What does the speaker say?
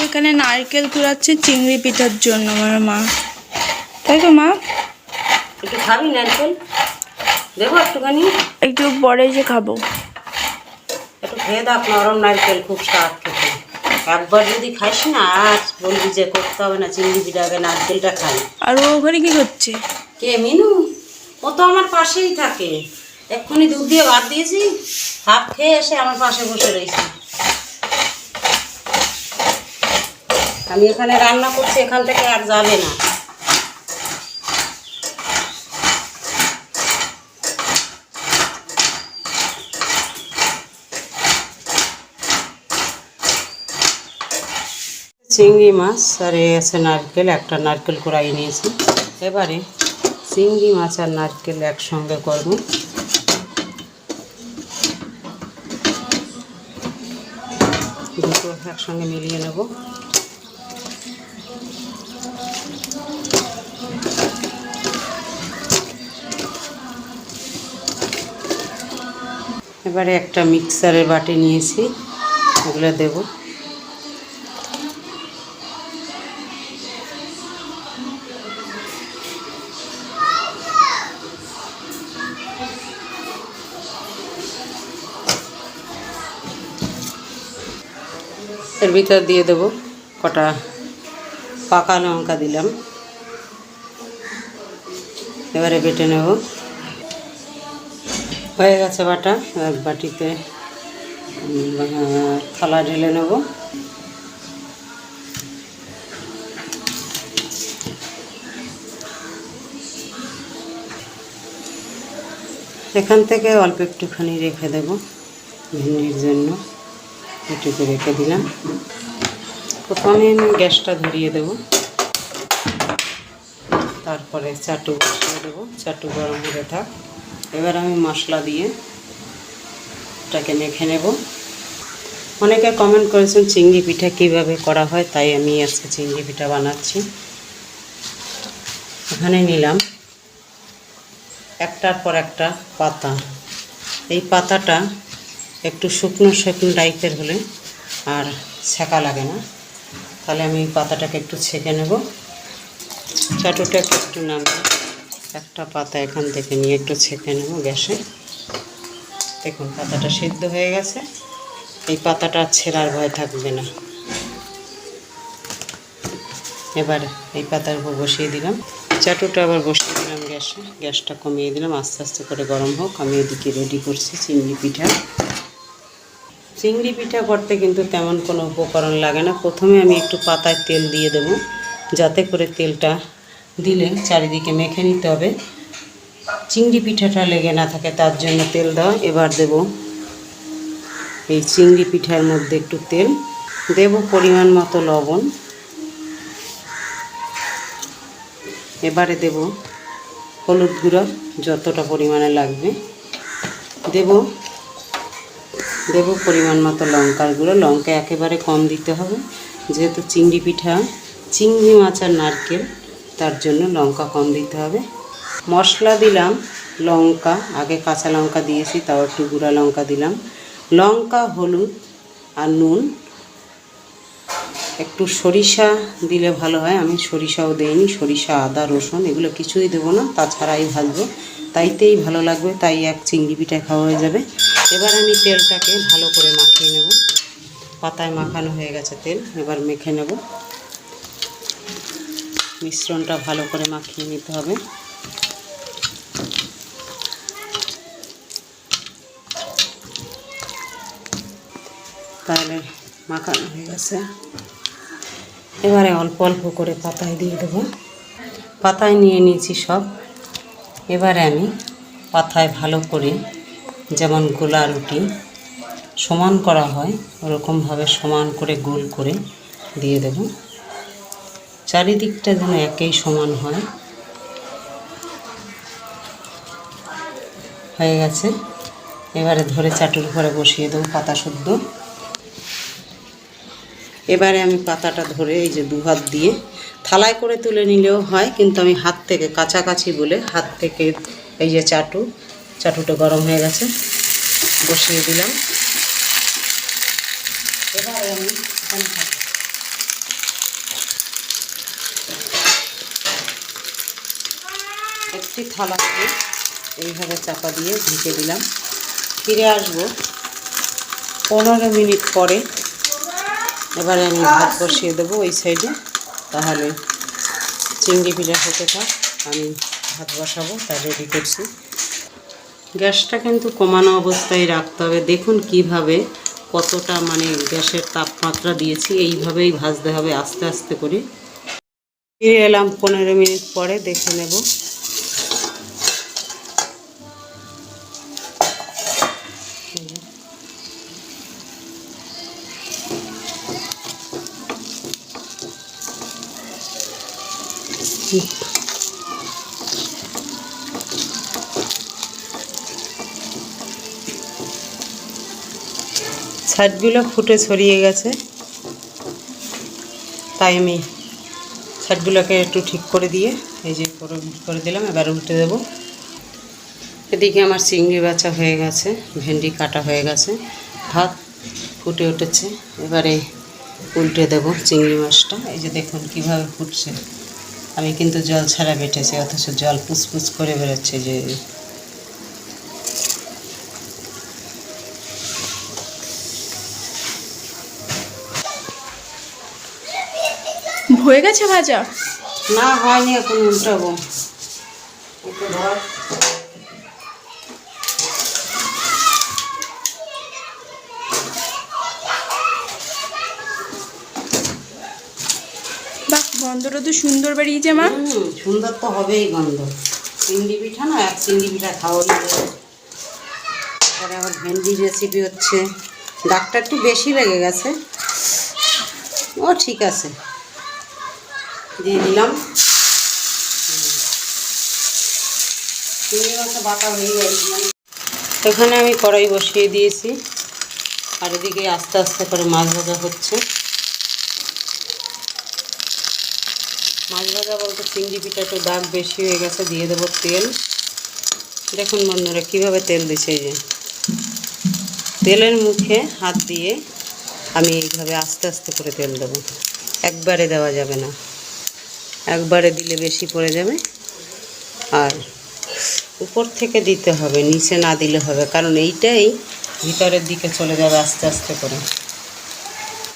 এখানে নারকেল কুড়াচ্ছে চিংড়ি পিঠার জন্য আমার মা, তাই তো মা? একটু খাবি নারকেল? দেবো একটুখানি? একটু পরে যে খাবো। একটু খেয়ে দেখ, নরম নারকেল খুব স্বাদ খেতে। একবার যদি খাইস না আর বলবি যে করতে হবে না চিংড়ি পিঠা, আগে নারকেলটা খাই। আর ও ওখানে কি করছে? কে? মিনু? ও তো আমার পাশেই থাকে। এক্ষুনি দুধ দিয়ে ভাত দিয়েছি, হাফ খেয়ে এসে আমার পাশে বসে রয়েছি। আমি এখানে রান্না করছি, এখান থেকে আর যাবে না। চিংড়ি মাছ আর এ আছে নারকেল, একটা নারকেল কুড়াই নিয়েছি। এবারে চিংড়ি মাছ আর নারকেল একসঙ্গে করব। দুটো একসঙ্গে মিলিয়ে নেব। এবারে একটা মিক্সারের বাটি নিয়েছি, এগুলো দেব। এর ভিতর দিয়ে দেবো কটা পাকা লঙ্কা দিলাম। এবারে বেটে নেব। হয়ে গেছে বাটা। এক বাটিতে থালা ঢেলে নেব। এখান থেকে অল্প একটুখানি রেখে দেব ভেন্ডির জন্য, এটুকু রেখে দিলাম। প্রথমে আমি গ্যাসটা ধরিয়ে দেব, তারপরে চাটু বসিয়ে দেবো। চাটু গরম হয়ে থাক। এবার আমি মশলা দিয়ে এটাকে মেখে নেব। অনেকে কমেন্ট করেছেন চিংড়ি পিঠা কীভাবে করা হয়, তাই আমি আজকে চিংড়ি পিঠা বানাচ্ছি। এখানে নিলাম একটার পর একটা পাতা। এই পাতাটা একটু শুকনো শুকনো টাইপের হলে আর ছ্যাঁকা লাগে না, তাহলে আমি এই পাতাটাকে একটু ছেঁকে নেব। চাটুটাকে একটু নামিয়ে একটা পাতা এখান থেকে নিয়ে একটু ছেঁকে নেব গ্যাসে। দেখুন পাতাটা সিদ্ধ হয়ে গেছে। এই পাতাটা ছেঁড়ার ভয় থাকবে না। এবার এই পাতার উপর বসিয়ে দিলাম। চাটুটা আবার বসিয়ে দিলাম গ্যাসে। গ্যাসটা কমিয়ে দিলাম, আস্তে আস্তে করে গরম হোক। আমি এদিকে রেডি করছি চিংড়ি পিঠা। চিংড়ি পিঠা করতে কিন্তু তেমন কোনো উপকরণ লাগে না। প্রথমে আমি একটু পাতায় তেল দিয়ে দেব, যাতে করে তেলটা দিলে চারিদিকে মেখে নিতে হবে, চিংড়ি পিঠাটা লেগে না থাকে, তার জন্য তেল দেওয়া। এবার দেব এই চিংড়ি পিঠার মধ্যে একটু তেল দেব, পরিমাণ মতো লবণ। এবারে দেব হলুদ গুঁড়ো যতটা পরিমাণে লাগবে দেব। দেব পরিমাণ মতো লঙ্কার গুঁড়ো। লঙ্কা একেবারে কম দিতে হবে, যেহেতু চিংড়ি পিঠা চিংড়ি মাছ আর নারকেল, তার জন্য লঙ্কা কম দিতে হবে। মশলা দিলাম লঙ্কা, আগে কাঁচা লঙ্কা দিয়েছি, তাও একটু গুঁড়া লঙ্কা দিলাম। লঙ্কা, হলুদ আর নুন। একটু সরিষা দিলে ভালো হয়, আমি সরিষাও দেইনি। সরিষা, আদা, রসুন এগুলো কিছুই দেবো না, তাছাড়াই ভাজবো, তাইতেই ভালো লাগবে, তাই এক চিংড়ি পিঠা খাওয়া হয়ে যাবে। এবার আমি তেলটাকে ভালো করে মাখিয়ে নেব। পাতায় মাখানো হয়ে গেছে তেল, এবার মেখে নেব। মিশ্রণটা ভালো করে মাখিয়ে নিতে হবে। তাহলে মাখানো হয়ে গেছে। এবারে অল্প অল্প করে পাতায় দিয়ে দেবো। পাতায় নিয়ে নিয়েছি সব। এবারে আমি পাতায় ভালো করে, যেমন গোলা রুটি সমান করা হয় ওরকমভাবে সমান করে গোল করে দিয়ে দেব। চারিদিকটা যেন একই সমান হয়। হয়ে গেছে। এবারে ধরে চাটুর উপরে বসিয়ে দেবো পাতা শুদ্ধ। এবারে আমি পাতাটা ধরে এই যে দু হাত দিয়ে থালায় করে তুলে নিলেও হয়, কিন্তু আমি হাত থেকে কাছাকাছি বলে হাত থেকে এই যে চাটুটা গরম হয়ে গেছে, বসিয়ে দিলাম। এবারে আমি থালা দিয়ে এইভাবে চাপা দিয়ে ঢেকে দিলাম। ফিরে আসবো 15 মিনিট পরে। এবারে আমি ভাত বসিয়ে দেবো ওই সাইডে, তাহলে চিংড়ি পিঠা হতে থাক, আমি ভাত বসাবো, তা রেডি করছি। গ্যাসটা কিন্তু কমানো অবস্থায় রাখতে হবে। দেখুন কিভাবে কতটা মানে গ্যাসের তাপমাত্রা দিয়েছি, এইভাবেই ভাজতে হবে আস্তে আস্তে করে। ফিরে এলাম 15 মিনিট পরে, দেখে নেব। ছাটগুলো ফুটে ছড়িয়ে গেছে, তাই আমি ছাটগুলোকে একটু ঠিক করে দিয়ে এই যে করে দিলাম। এবার উল্টে দেবো। এদিকে আমার চিংড়ি বাছা হয়ে গেছে, ভেন্ডি কাটা হয়ে গেছে, ভাত ফুটে উঠেছে। এবারে উল্টে দেবো চিংড়ি মাছটা। এই যে দেখুন কিভাবে ফুটছে। আমি কিন্তু জল ছাড়া বেটেছি, অথচ জল পুচপুচ করে বেরোচ্ছে। যে হয়ে গেছে ভাজা? না, হয়নি, এখন উল্টাবো। একটু ধর। বাহ, গন্ধটা তো সুন্দর বেরিয়েছে মা। সুন্দর তো হবেই গন্ধ। চিংড়ি পিঠা না, এক চিংড়ি পিঠা খাওয়াই যাবে। পরে আবার ভেন্ডির রেসিপি হচ্ছে। ডাকটা একটু বেশি লেগে গেছে, ও ঠিক আছে, দিয়ে দিলাম। চিংড়ি মাছটা বাটা হয়ে গেছে। এখানে আমি কড়াই বসিয়ে দিয়েছি, আর এদিকে আস্তে আস্তে করে মাছ ভাজা হচ্ছে। মাছ ভাজা বলতে চিংড়ি পিঠা একটু দাগ বেশি হয়ে গেছে, দিয়ে দেবো তেল। দেখুন বন্ধুরা কীভাবে তেল দিছে। এই যে তেলের মুখে হাত দিয়ে আমি এইভাবে আস্তে আস্তে করে তেল দেবো, একবারে দেওয়া যাবে না। একবারে দিলে বেশি পড়ে যাবে, আর উপর থেকে দিতে হবে, নিচে না দিলে হবে, কারণ এইটাই ভিতরের দিকে চলে যাবে আস্তে আস্তে করে।